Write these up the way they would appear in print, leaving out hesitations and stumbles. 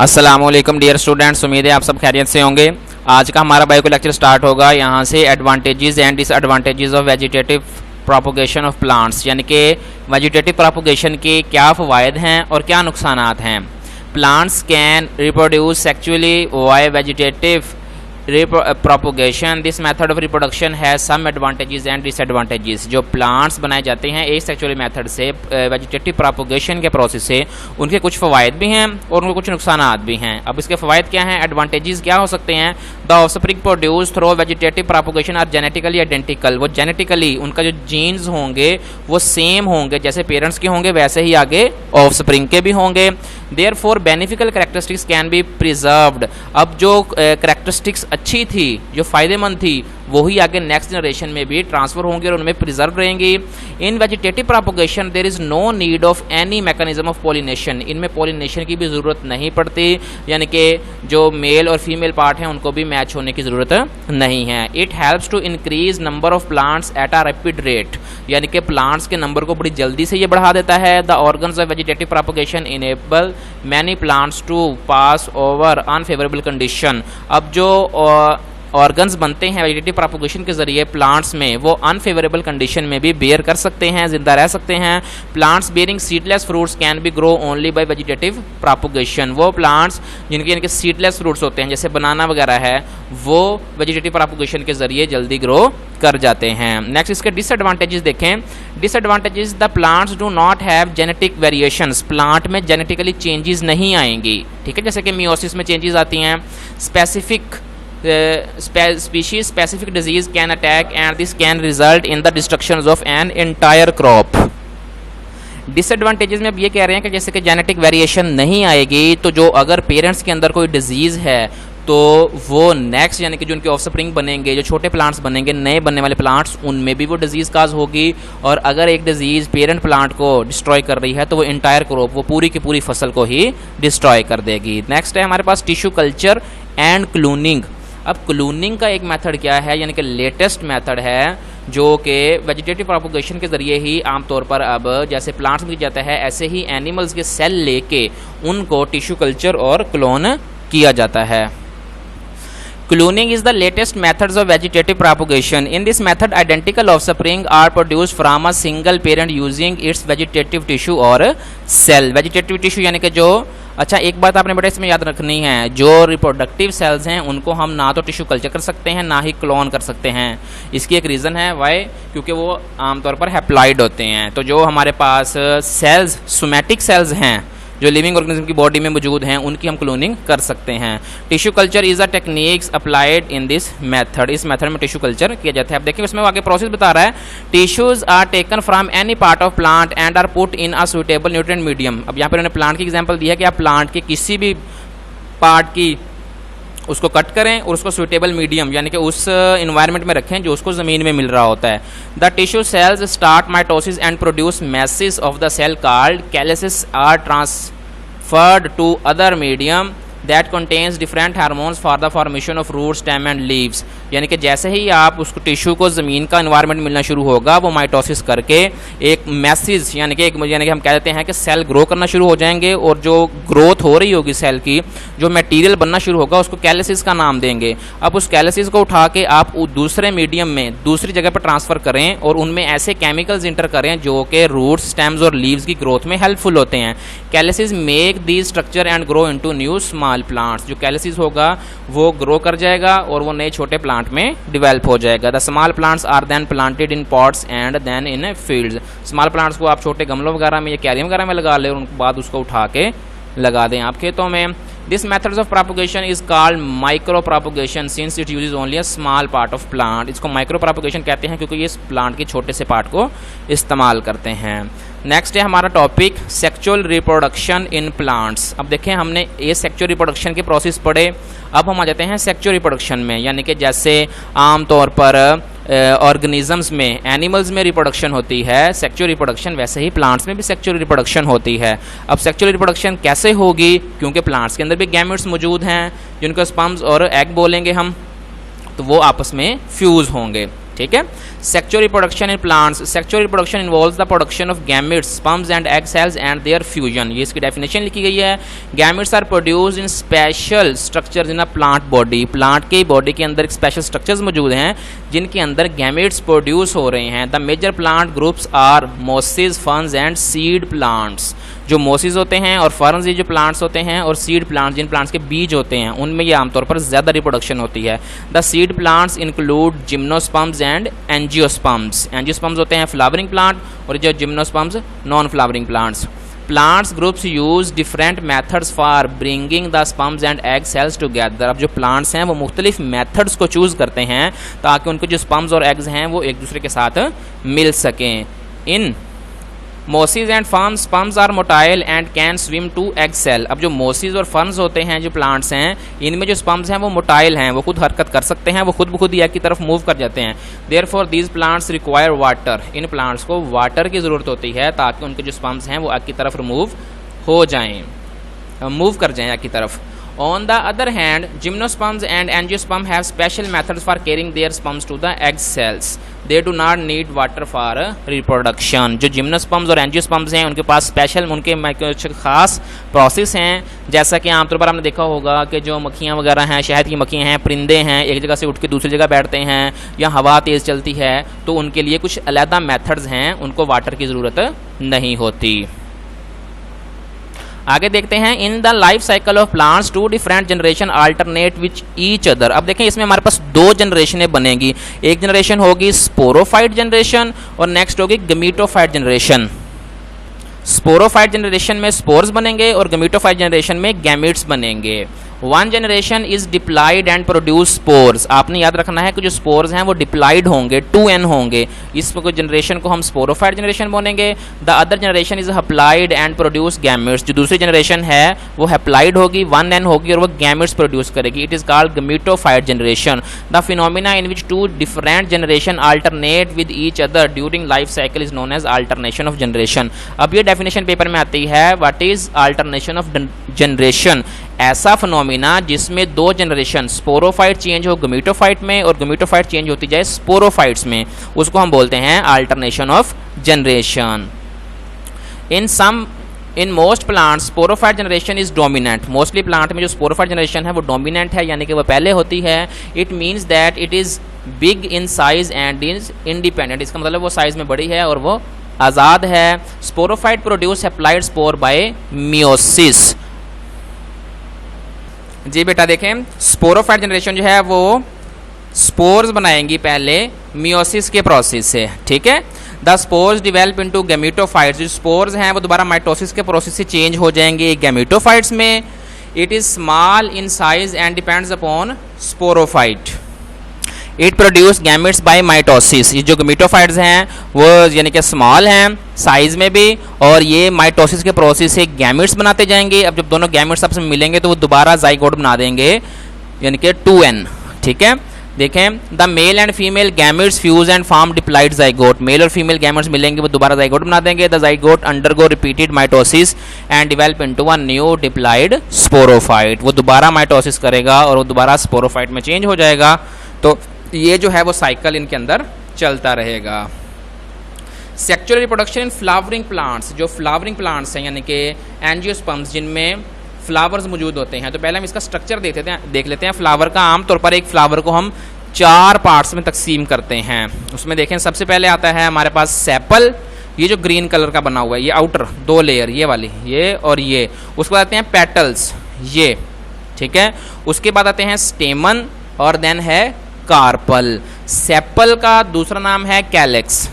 अस्सलामुअलैकुम dear students, उम्मीद है आप सब खैरियत से होंगे। आज का हमारा बायो लेक्चर स्टार्ट होगा यहाँ से advantages and disadvantages of vegetative propagation of plants, यानी कि वेजिटेटिव प्रोपोगेशन के क्या फ़वायद हैं और क्या नुकसानात हैं। Plants can reproduce sexually by vegetative propagation this method of reproduction has some advantages and disadvantages। जो प्लांट्स बनाए जाते हैं एसेक्सुअल मेथड से वेजिटेटिव प्रोपोगेशन के प्रोसेस से, उनके कुछ फ़वायद भी हैं और उनके कुछ नुकसानात भी हैं। अब इसके फ़वायद क्या हैं, एडवांटेजेस क्या हो सकते हैं। The offspring produce through vegetative propagation are genetically identical. वो जेनेटिकली उनका जो जीन्स होंगे वो सेम होंगे, जैसे पेरेंट्स के होंगे वैसे ही आगे ऑफस्प्रिंग के भी होंगे। Therefore beneficial characteristics can be preserved. अब जो कैरेक्टरिस्टिक्स अच्छी थी, जो फ़ायदेमंद थी, वही आगे नेक्स्ट जनरेशन में भी ट्रांसफ़र होंगे और उनमें प्रिजर्व रहेंगी। In vegetative propagation there is no need of any mechanism of pollination. इनमें पॉलिनेशन की भी ज़रूरत नहीं पड़ती, यानी कि जो मेल और फीमेल पार्ट हैं उनको भी मैच होने की ज़रूरत नहीं है। It helps to increase number of plants at a rapid rate, यानी कि प्लांट्स के नंबर को बड़ी जल्दी से ये बढ़ा देता है। The organs of vegetative propagation enable many plants to pass over unfavourable condition. अब जो ऑर्गन्स बनते हैं वेजिटेटिव प्रोपोगेशन के ज़रिए प्लांट्स में, वो अनफेवरेबल कंडीशन में भी बेयर कर सकते हैं, ज़िंदा रह सकते हैं। Plants bearing seedless fruits can be grow only by vegetative propagation. वो प्लांट्स जिनके सीडलेस फ्रूट्स होते हैं, जैसे बनाना वगैरह है, वो वेजिटेटिव प्रोपोगेशन के ज़रिए जल्दी ग्रो कर जाते हैं। नेक्स्ट इसके डिसएडवांटेजेस देखें। Disadvantages, the plants do not have genetic variations. Plant में जेनेटिकली चेंजेस नहीं आएंगी, ठीक है, जैसे कि मियोसिस में चेंजेस आती हैं। Specific species specific disease can attack and this can result in the destruction of an entire crop। Disadvantages में अब ये कह रहे हैं कि जैसे कि जेनेटिक वेरिएशन नहीं आएगी, तो जो अगर पेरेंट्स के अंदर कोई डिजीज़ है तो वो नेक्स्ट, यानी कि जो उनके ऑफस्प्रिंग बनेंगे, जो छोटे प्लांट्स बनेंगे, नए बनने वाले प्लांट्स, उनमें भी वो डिजीज़ काज होगी। और अगर एक डिजीज़ पेरेंट प्लांट को डिस्ट्रॉय कर रही है तो वो इंटायर क्रॉप, वो पूरी की पूरी फसल को ही डिस्ट्रॉय कर देगी। नेक्स्ट है हमारे पास टिश्यू कल्चर एंड क्लूनिंग। अब क्लूनिंग का एक मेथड क्या है, यानी कि लेटेस्ट मेथड है जो कि वेजिटेटिव प्रोपोगेशन के ज़रिए ही आमतौर पर अब जैसे प्लांट्स में जाता है, ऐसे ही एनिमल्स के सेल लेके उनको टिश्यू कल्चर और क्लोन किया जाता है। Cloning is the latest methods of vegetative propagation. In this method, identical offspring are produced from a single parent using its vegetative tissue or cell. Vegetative tissue यानी कि जो, अच्छा एक बात आपने बेटा इसमें याद रखनी है, जो रिप्रोडक्टिव सेल्स हैं उनको हम ना तो टिश्यू कल्चर कर सकते हैं ना ही क्लोन कर सकते हैं। इसकी एक रीज़न है, वाई, क्योंकि वो आमतौर पर हैप्लॉइड होते हैं। तो जो हमारे पास सेल्स, सोमैटिक सेल्स हैं जो लिविंग ऑर्गेनिज्म की बॉडी में मौजूद हैं, उनकी हम क्लोनिंग कर सकते हैं। Tissue culture is a techniques applied in this method. इस मेथड में टिश्यू कल्चर किया जाता है। अब देखिए उसमें आगे प्रोसेस बता रहा है, tissues are taken from any part of plant and are put in a suitable nutrient medium. अब यहाँ पर उन्होंने प्लांट की एग्जाम्पल दी है कि आप प्लांट के किसी भी पार्ट की उसको कट करें और उसको सुटेबल मीडियम, यानी कि उस इन्वायरमेंट में रखें जो उसको ज़मीन में मिल रहा होता है। The tissue cells start mitosis and produce masses of the cell called callus are transferred to other medium that contains different hormones for the formation of roots, stem and leaves। यानी कि जैसे ही आप उसको टिश्यू को ज़मीन का environment मिलना शुरू होगा, वो माइटोसिस करके एक मैसेज, यानी कि हम कह देते हैं कि सेल ग्रो करना शुरू हो जाएंगे, और जो ग्रोथ हो रही होगी सेल की, जो मटेरियल बनना शुरू होगा, उसको कैलिसिस का नाम देंगे। अब उस कैलिसिस को उठा के आप दूसरे मीडियम में दूसरी जगह पर ट्रांसफ़र करें और उनमें ऐसे केमिकल्स इंटर करें जो कि रूट्स, स्टेम्स और लीव्स की ग्रोथ में हेल्पफुल होते हैं। Callus make the structure and grow into new small plants. जो कैलिसिस होगा वो ग्रो कर जाएगा और वो नए छोटे प्लांट में डिवेल्प हो जाएगा। The small plants are then planted in pots and then in fields. Small plants को आप छोटे गमलों वगैरह में या कैरियम वगैरह में लगा लें और उनके बाद उसको उठा के लगा दें आप खेतों में। This methods of propagation is called micro propagation since it uses only a small part of plant. इसको माइक्रो प्रोपोगेशन कहते हैं क्योंकि ये इस प्लांट के छोटे से पार्ट को इस्तेमाल करते हैं। नेक्स्ट है हमारा topic sexual reproduction in plants. अब देखें हमने ये सेक्चुअल रिप्रोडक्शन के प्रोसेस पढ़े, अब हम आ जाते हैं सेक्चुअल रिप्रोडक्शन में, यानी कि जैसे आम तौर पर ऑर्गेनिजम्स में, एनिमल्स में रिप्रोडक्शन होती है सेक्चुअल रिप्रोडक्शन, वैसे ही प्लांट्स में भी सेक्चुअल रिप्रोडक्शन होती है। अब सेक्चुअल रिप्रोडक्शन कैसे होगी, क्योंकि प्लांट्स के अंदर भी गैमेट्स मौजूद हैं जिनको स्पर्म्स और एग बोलेंगे हम, तो वो आपस में फ्यूज़ होंगे, ठीक है। Sexual reproduction in plants, sexual reproduction involves the production of gametes, sperms and egg cells and their fusion. ये इसकी डेफिनेशन लिखी गई है। Gametes are produced in special structures in a plant body, plant के body के अंदर special structures मौजूद हैं जिनके अंदर गैमेट्स प्रोड्यूस हो रहे हैं। The major plant groups are mosses, ferns and seed plants. जो मोसेस होते हैं और फर्न्स ये जो प्लांट्स होते हैं, और सीड प्लांट्स जिन प्लांट्स के बीज होते हैं, उनमें ये आमतौर पर ज़्यादा रिप्रोडक्शन होती है। The seed plants include gymnosperms and angiosperms. Angiosperms होते हैं फ्लावरिंग प्लांट, और जो gymnosperms non flowering plants. Plants groups use different methods for bringing the sperms and egg sales together. अब जो प्लांट्स हैं वो मुख्तलिफ मेथड्स को चूज़ करते हैं ताकि उनके जो स्पर्म्स और एग्स हैं वो एक दूसरे के साथ मिल सकें। In mosses and ferns, sperms are motile and can swim to egg cell. अब जो मोसिस और फर्म्स होते हैं, जो प्लांट्स हैं, इनमें जो स्पर्म्स हैं वो मोटाइल हैं, वो खुद हरकत कर सकते हैं, वो खुद ब खुद एग की तरफ मूव कर जाते हैं। Therefore these plants require water. In plants को वाटर की ज़रूरत होती है ताकि उनके जो स्पर्म्स हैं वो एग की तरफ मूव हो जाएँ, मूव कर जाएँ एग की तरफ। On the other hand, gymnosperms and angiosperms have special methods for carrying their sperms to the egg cells. They do not need water for reproduction. जो जिम्नोस्पर्म्स और एंजियोस्पर्म्स हैं उनके पास स्पेशल, उनके कुछ खास प्रोसेस हैं। जैसा कि आमतौर पर आपने देखा होगा कि जो मक्खियाँ वगैरह हैं, शहद की मक्खियाँ हैं, परिंदे हैं, एक जगह से उठ के दूसरी जगह बैठते हैं या हवा तेज़ चलती है, तो उनके लिए कुछ अलहदा मेथड्स हैं, उनको वाटर की ज़रूरत नहीं होती। आगे देखते हैं। In the life cycle of plants two different generation alternate which each other. अब देखें इसमें हमारे पास दो जनरेशनें बनेगी। एक जनरेशन होगी स्पोरोफाइट जनरेशन और नेक्स्ट होगी गमीटोफाइट जनरेशन। स्पोरोफाइट जनरेशन में स्पोर्स बनेंगे और गमीटोफाइट जनरेशन में गैमेट्स बनेंगे। One generation is diploid and produce spores. आपने याद रखना है कि जो स्पोर्स हैं वो डिप्लाइड होंगे, 2n होंगे। इस जनरेशन को हम स्पोरोफाइट जनरेशन बोलेंगे। The other generation is haploid and produce gametes. जो दूसरी जनरेशन है वो हैप्लाइड होगी, 1n होगी और वो गैमेट्स प्रोड्यूस करेगी। It is called gametophyte generation. The phenomena in which two different generation alternate with each other during life cycle is known as alternation of generation. अब ये डेफिनेशन पेपर में आती है, what is alternation of generation. ऐसा phenomena जिसमें दो generation, sporophyte change हो gametophyte में और गमीटोफाइट चेंज होती जाए स्पोरोफाइट्स में, उसको हम बोलते हैं alternation of generation. In most plants sporophyte generation is dominant. Mostly plant में जो स्पोरोफाइट जनरेशन है वो डोमिनेंट है, यानी कि वो पहले होती है। It means that it is big in size and is independent. इसका मतलब वो साइज में बड़ी है और वो आज़ाद है। Sporophyte produce haploid spore by meiosis. जी बेटा देखें, स्पोरोफाइट जनरेशन जो है वो स्पोर्स बनाएंगी पहले मियोसिस के प्रोसेस से, ठीक है। The spores develop into gametophytes. जो स्पोर्स हैं वो दोबारा माइटोसिस के प्रोसेस से चेंज हो जाएंगे गैमेटोफाइट्स में। It is small in size and depends upon sporophyte. It produce gametes by mitosis. ये जो गैमेटोफाइट्स हैं वो यानी कि स्मॉल हैं साइज में भी, और ये माइटोसिस के प्रोसेस से गैमेट्स बनाते जाएंगे। अब जब दोनों गैमेट्स आपस में मिलेंगे तो वो दोबारा जाइगोट बना देंगे, यानी कि 2n, ठीक है। देखें, the male and female gametes fuse and form diploid zygote. Male और फीमेल गैमेट्स मिलेंगे, वो दोबारा जाइगोट बना देंगे। The zygote undergo repeated mitosis and develop into a new diploid sporophyte. वो दोबारा माइटोसिस करेगा और वो दोबारा स्पोरोफाइट में चेंज हो जाएगा। तो ये जो है वो साइकिल इनके अंदर चलता रहेगा। Sexual reproduction in flowering plants. जो फ्लावरिंग प्लांट्स हैं यानी कि एंजियोस्पर्म्स जिनमें फ्लावर्स मौजूद होते हैं, तो पहले हम इसका स्ट्रक्चर देख लेते हैं। फ्लावर का आमतौर पर एक फ्लावर को हम 4 पार्ट्स में तकसीम करते हैं। उसमें देखें सबसे पहले आता है हमारे पास सेपल, ये जो ग्रीन कलर का बना हुआ है, ये आउटर 2 लेयर, ये वाली, ये और ये। उसके बाद आते हैं पेटल्स, ये, ठीक है। उसके बाद आते हैं स्टेमन और देन है कार्पल। सेपल का दूसरा नाम है कैलेक्स,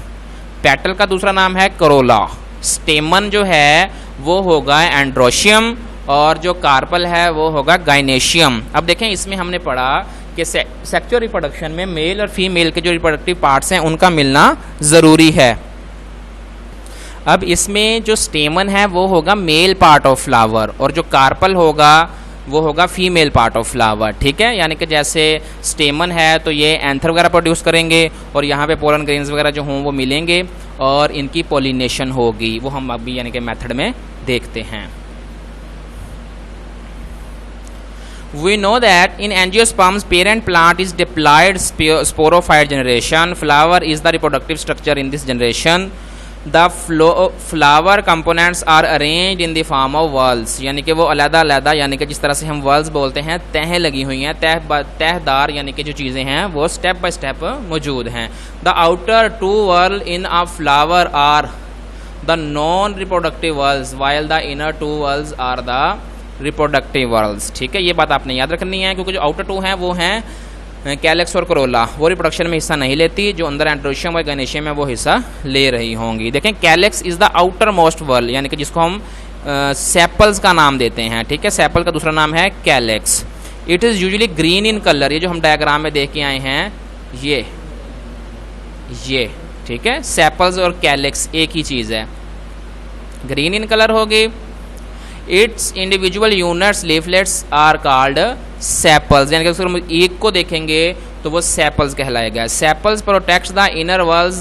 पेटल का दूसरा नाम है करोला, स्टेमन जो है वो होगा एंड्रोशियम और जो कार्पल है वो होगा गाइनेशियम। अब देखें इसमें हमने पढ़ा कि सेक्सुअल रिप्रोडक्शन में मेल और फीमेल के जो रिप्रोडक्टिव पार्ट्स हैं उनका मिलना ज़रूरी है। अब इसमें जो स्टेमन है वो होगा मेल पार्ट ऑफ फ्लावर और जो कार्पल होगा वो होगा फीमेल पार्ट ऑफ फ्लावर, ठीक है। यानी कि जैसे स्टेमन है तो ये एंथर वगैरह प्रोड्यूस करेंगे और यहाँ पे पोलन ग्रेन्स वगैरह जो हों वो मिलेंगे और इनकी पोलिनेशन होगी, वो हम अभी यानी कि मेथड में देखते हैं। We know that in angiosperms, parent plant is diploid sporophyte generation. Flower is the reproductive structure in this generation. The flower components are arranged in the form of whorls. यानी कि वो अलग-अलग, यानी कि जिस तरह से हम whorls बोलते हैं, तहें लगी हुई हैं, तहदार यानी कि जो चीज़ें हैं वो स्टेप बाय स्टेप मौजूद हैं. The outer two whorls in a flower are the non-reproductive whorls, while the inner two whorls are the reproductive whorls. ठीक है, ये बात आपने याद रखनी है, क्योंकि जो आउटर टू हैं वो हैं कैलेक्स और कोरोला, वो रिप्रोडक्शन में हिस्सा नहीं लेती. जो अंदर एंड्रोशियम और गैनेशियम में वो हिस्सा ले रही होंगी. देखें, calyx is the outer most whorl, यानी कि जिसको हम सेपल्स का नाम देते हैं. ठीक है, सेपल का दूसरा नाम है calyx. It is usually green in colour. ये जो हम डायग्राम में देख के आए हैं ये ठीक है, सेपल्स और कैलेक्स एक ही चीज़ है. ग्रीन इन कलर होगी. Its individual units leaflets are called sepals. यानी कि अगर हम एक को देखेंगे तो वो sepals कहलाएगा. Sepals protects the inner walls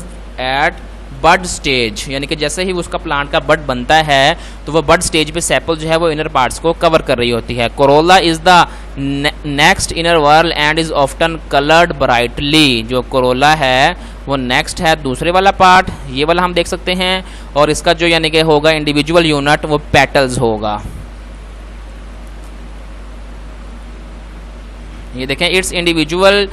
at bud stage. यानी कि जैसे ही उसका प्लांट का बड बनता है तो वो बड स्टेज पे सेपल जो है वो इनर पार्ट्स को कवर कर रही होती है. Corolla is the next inner whorl and is often coloured brightly. जो कोरोला है वो नेक्स्ट है दूसरे वाला पार्ट, ये वाला हम देख सकते हैं. और इसका जो यानी कि होगा इंडिविजुअल यूनिट वो पेटल्स होगा. ये देखें, its individual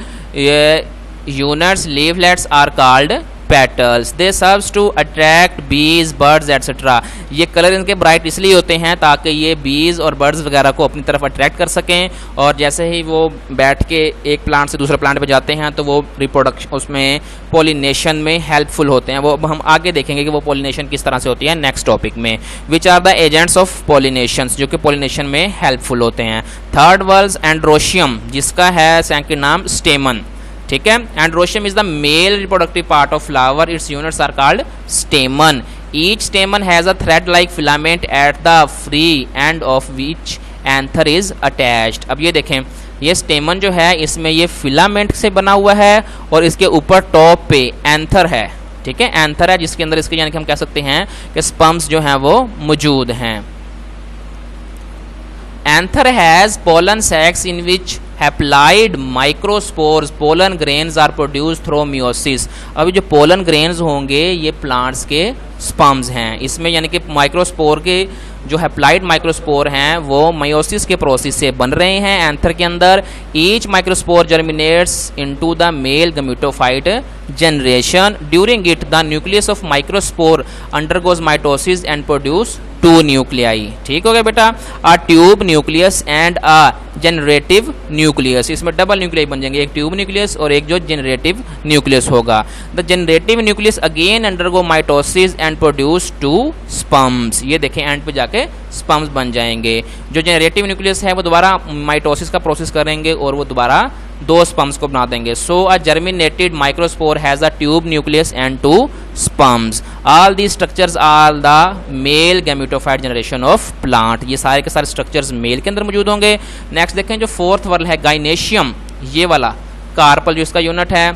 units leaflets are called petals. They serve to attract bees, birds etcetera. ये कलर इनके ब्राइट इसलिए होते हैं ताकि ये बीज और बर्ड्स वगैरह को अपनी तरफ अट्रैक्ट कर सकें. और जैसे ही वो बैठ के एक प्लांट से दूसरे प्लांट पे जाते हैं तो वो रिप्रोडक्शन उसमें पॉलिनेशन में हेल्पफुल होते हैं. वो हम आगे देखेंगे कि वो पॉलिनेशन किस तरह से होती है नेक्स्ट टॉपिक में. Which are the agents of pollination, जो कि पॉलिनेशन में हेल्पफुल होते हैं. थर्ड वर्ल्स एंड्रोशियम, जिसका है सेकंड नाम स्टेमन. ठीक है, androecium is the male reproductive part of flower. Its units are called stamen. Each stamen has a thread like filament at the free end of which anther is attached. अब ये देखें, ये स्टेमन जो है इसमें ये फिलामेंट से बना हुआ है और इसके ऊपर टॉप पे एंथर है. ठीक है, एंथर है जिसके अंदर इसके यानी कि हम कह सकते हैं कि स्पर्म्स जो हैं वो मौजूद हैं. Anther has pollen sacs in which haploid microspores. Pollen grains are produce through meiosis. अभी जो पोलन ग्रेन्स होंगे ये प्लांट्स के स्पर्म्स हैं. इसमें यानी कि माइक्रोस्पोर के जो हैप्लाइड माइक्रोस्पोर हैं वो मायोसिस के प्रोसेस से बन रहे हैं एंथर के अंदर. Each microspore germinates into the male gametophyte generation. During it the nucleus of microspore undergoes mitosis and produce two nuclei. ठीक हो गया बेटा, a tube nucleus and a generative nucleus. इसमें डबल न्यूक्लियाई बन जाएंगे, एक ट्यूब न्यूक्लियस और एक जो जनरेटिव न्यूक्लियस होगा. The generative nucleus again undergo mitosis and produce two sperms. ये देखें एंड पे जाके स्पर्म्स बन जाएंगे. जो जनरेटिव न्यूक्लियस है वो दोबारा माइटोसिस का प्रोसेस करेंगे और वो दोबारा दो स्पर्म्स को बना देंगे. So a germinated microspore has a tube nucleus and two sperms. All the structures are the male gametophyte generation of plant. ये सारे के सारे स्ट्रक्चर्स मेल के अंदर मौजूद होंगे. नेक्स्ट देखें, जो फोर्थ वर्ल है गाइनेशियम, ये वाला कार्पल जो इसका यूनिट है.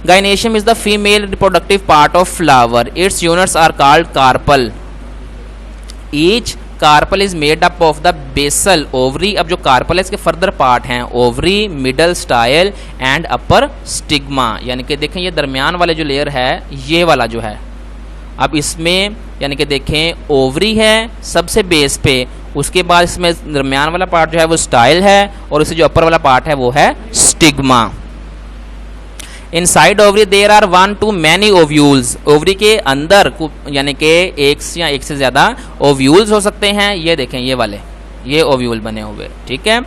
Gynoecium is the female reproductive part of flower. Its units are called carpel. Each carpel is made up of the basal ovary. अब जो कार्पल है इसके फर्दर पार्ट हैं ovary, middle style and upper stigma. यानी कि देखें ये दरमियान वाले जो लेयर है ये वाला जो है, अब इसमें यानी कि देखें ओवरी है सबसे बेस पे, उसके बाद इसमें दरमियान वाला पार्ट जो है वो स्टाइल है और इससे जो अपर वाला पार्ट है वो है stigma. Inside ovary there are 1 to many ovules. Ovary के अंदर यानी कि एक या एक से ज़्यादा ओव्यूल्स हो सकते हैं. ये देखें ये वाले ये ओव्यूल बने हुए. ठीक है,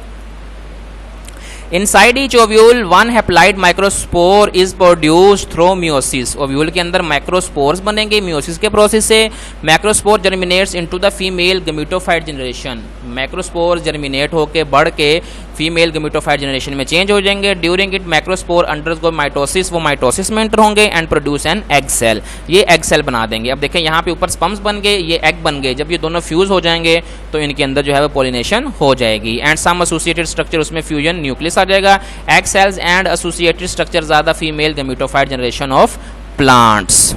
inside each ovule one haploid microspore is produced through meiosis. Ovule के अंदर माइक्रोस्पोर्स बनेंगे मियोसिस के प्रोसेस से. Microspore germinates into the female gametophyte generation. Microspore germinate होकर बढ़ के फीमेल गमीटोफाइट जनरेशन में चेंज हो जाएंगे. During it microspore undergo mitosis, वो माइटोसिस में एंटर होंगे and produce an egg cell. ये एग सेल बना देंगे. अब देखें यहाँ पे ऊपर स्पर्म्स बन गए, ये एग बन गए. जब ये दोनों फ्यूज हो जाएंगे तो इनके अंदर जो है वो पॉलिनेशन हो जाएगी. एंड सम एसोसिएटेड स्ट्रक्चर, उसमें फ्यूजन न्यूक्लियस आ जाएगा. Egg cells and associated structures are the female gametophyte generation of plants.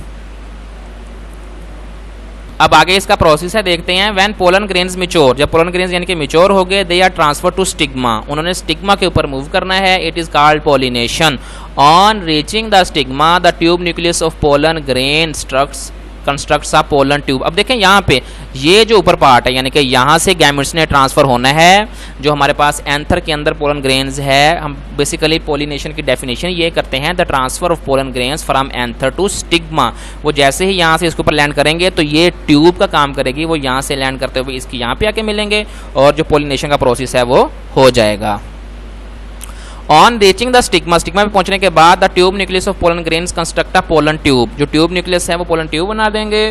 अब आगे इसका प्रोसेस है, देखते हैं। व्हेन पोलन ग्रेन्स मिच्योर, जब पोलन ग्रेन्स यानी कि मिच्योर हो गए, they are transfer to stigma, उन्होंने स्टिग्मा के ऊपर मूव करना है। It is called pollination. On reaching the stigma the tube nucleus of pollen grain constructs a pollen tube. अब देखें यहाँ पे ये जो ऊपर पार्ट है यानी कि यहाँ से गैमेट्स ने ट्रांसफर होना है, जो हमारे पास एंथर के अंदर पोलन ग्रेन्स है। हम बेसिकली पॉलिनेशन की डेफिनेशन ये करते हैं, the transfer of pollen grains from anther to stigma. वो जैसे ही यहाँ से इसके ऊपर लैंड करेंगे तो ये ट्यूब का काम करेगी, वो यहाँ से लैंड करते हुए इसकी यहाँ पे आके मिलेंगे और जो पॉलिनेशन का प्रोसेस है वो हो जाएगा। On reaching the stigma, stigma पे पहुंचने के बाद the tube nucleus of pollen grains construct a pollen tube, जो ट्यूब न्यूक्लियस है वो पोलन ट्यूब बना देंगे।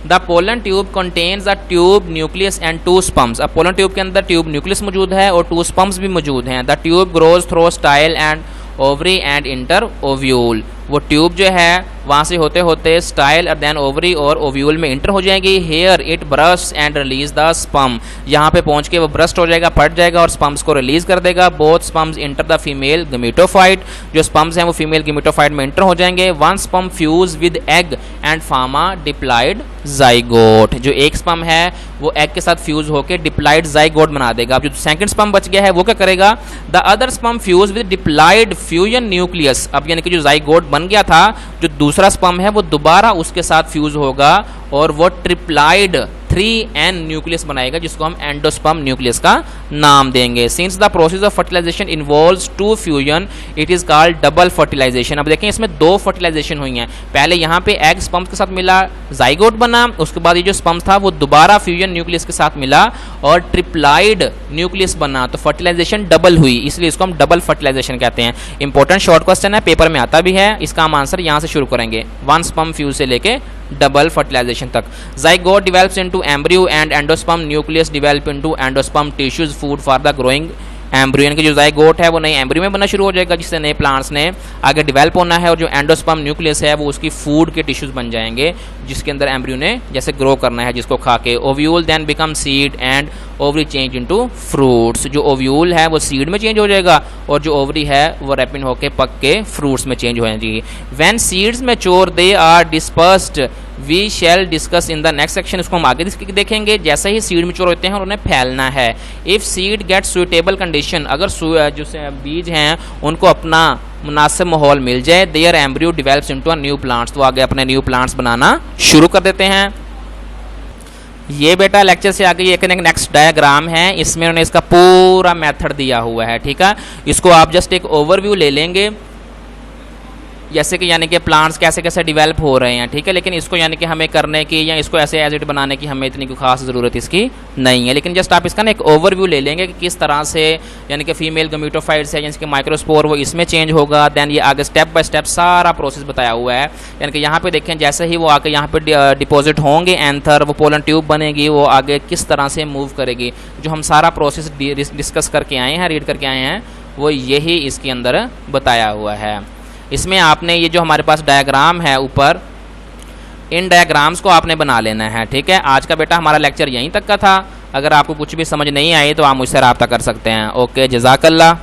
The pollen tube contains the tube nucleus and two sperms. अब पोलन ट्यूब के अंदर ट्यूब न्यूक्लियस मौजूद है और टू स्पम्स भी मौजूद हैं। The tube grows through style and ovary and enter ovule, वो ट्यूब जो है वहाँ से होते होते स्टाइल और देन ओवरी और ओव्यूल में इंटर हो जाएगी। Here it burst and release the sperm, यहाँ पे पहुँच के वो ब्रस्ट हो जाएगा, फट जाएगा और स्पम्स को रिलीज कर देगा। Both sperms enter the female gametophyte, जो स्पम्स हैं वो फीमेल गमीटोफाइट में इंटर हो जाएंगे। One sperm fuse with egg and pharma diploid zygote, जो एक स्पम है वो एग के साथ फ्यूज होकर डिप्लाइड जाइगोट बना देगा। अब जो सेकंड स्पम बच गया है वो क्या करेगा, the other sperm fuse with diploid fusion nucleus. अब यानी कि जो जाइगोट बन गया था, जो दूसरा स्पम है वो दोबारा उसके साथ फ्यूज होगा और वो ट्रिप्लाइड 3N न्यूक्लियस बनाएगा, जिसको हम एंडोस्पर्म न्यूक्लियस का नाम देंगे। Since the process of fertilization involves two fusion it is called double fertilization. अब देखें इसमें दो फर्टिलाइजेशन हुई हैं, पहले यहाँ पे एग स्पम्स के साथ मिला, जाइगोट बना, उसके बाद ये जो स्पम्स था वो दोबारा फ्यूजन न्यूक्लियस के साथ मिला और ट्रिप्लाइड न्यूक्लियस बना, तो फर्टिलाइजेशन डबल हुई, इसलिए इसको हम डबल फर्टिलाइजेशन कहते हैं। इंपॉर्टेंट शॉर्ट क्वेश्चन है, पेपर में आता भी है, इसका हम आंसर यहाँ से शुरू करेंगे, वन स्पम फ्यूज से लेके डबल फर्टिलाइजेशन तक। Zygote develops into embryo and endosperm nucleus develop into endosperm tissues food for the growing embryo, यानी कि जो जाइगोट है वो नए एम्ब्रियो में बनना शुरू हो जाएगा, जिससे नए प्लांट्स ने आगे डेवलप होना है और जो एंडोस्पर्म न्यूक्लियस है वो उसकी फूड के टिश्यूज बन जाएंगे, जिसके अंदर एम्ब्रियो ने जैसे ग्रो करना है, जिसको खा के। Ovule then become seed and ovary change into fruits, जो ओव्यूल है वो सीड में चेंज हो जाएगा और जो ओवरी है वो रैपिन होके पक के फ्रूट्स में चेंज हो जाएगी। When seeds mature they are dispersed we shall discuss in the next section, इसको हम आगे देखेंगे। जैसे ही सीड मैच्योर होते हैं और उन्हें फैलना है, if seed get suitable condition, अगर जो बीज हैं उनको अपना मुनासिब माहौल मिल जाए, there embryo develops into a new plants, तो आगे अपने न्यू प्लांट्स बनाना शुरू कर देते हैं। ये बेटा लेक्चर से आगे ये नेक्स्ट डायग्राम है, इसमें उन्होंने इसका पूरा मेथड दिया हुआ है, ठीक है। इसको आप जस्ट एक ओवरव्यू ले लेंगे, जैसे कि यानी कि प्लांट्स कैसे कैसे डेवलप हो रहे हैं, ठीक है। लेकिन इसको यानी कि हमें करने की या इसको ऐसे एज इट बनाने की हमें इतनी कोई खास ज़रूरत इसकी नहीं है, लेकिन जस्ट आप इसका ना एक ओवरव्यू ले लेंगे कि किस तरह से यानी कि फीमेल गमीटोफाइट्स है यानी कि माइक्रोस्पोर वो इसमें चेंज होगा। देन ये आगे स्टेप बाय स्टेप सारा प्रोसेस बताया हुआ है, यानी कि यहाँ पे देखें जैसे ही वो आके यहाँ पे डिपॉजिट होंगे एंथर, वो पोलन ट्यूब बनेगी, वो आगे किस तरह से मूव करेगी, जो हम सारा प्रोसेस डिस्कस करके आए हैं, रीड करके आए हैं, वो यही इसके अंदर बताया हुआ है। इसमें आपने ये जो हमारे पास डायग्राम है ऊपर, इन डायग्राम्स को आपने बना लेना है, ठीक है। आज का बेटा हमारा लेक्चर यहीं तक का था, अगर आपको कुछ भी समझ नहीं आई तो आप मुझसे रब्ता कर सकते हैं। ओके, जज़ाकल्लाह।